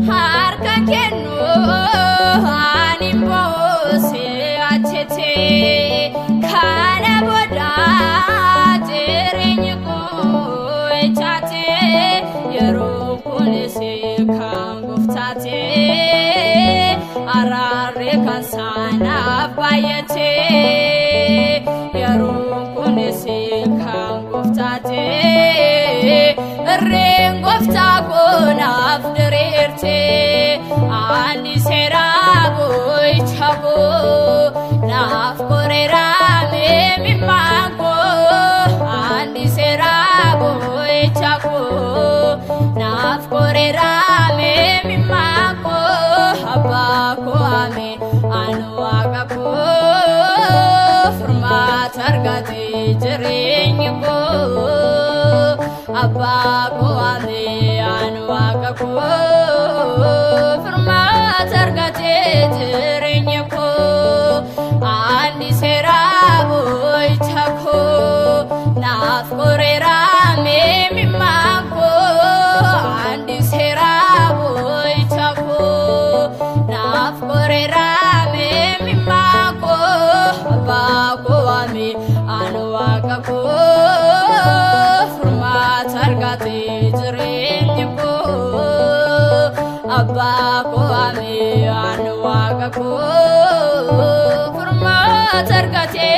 Harka kennu ani mbose achete kana boda kunisi kan guftate arare kan sana bayate yarun kunisi kan guftate ring gufta kunaf dirirte ani serago ichabo naf korera me mimango ani serago ichabo naf korera me mimango habako ame anu agako format argate jeringo abako ame anu agako format argate jeringo ani serago ichako naf korera me mimango ani serago ichako naf korera me mimango abako ame anu agako format argate jeringo abako ame anu agako format argate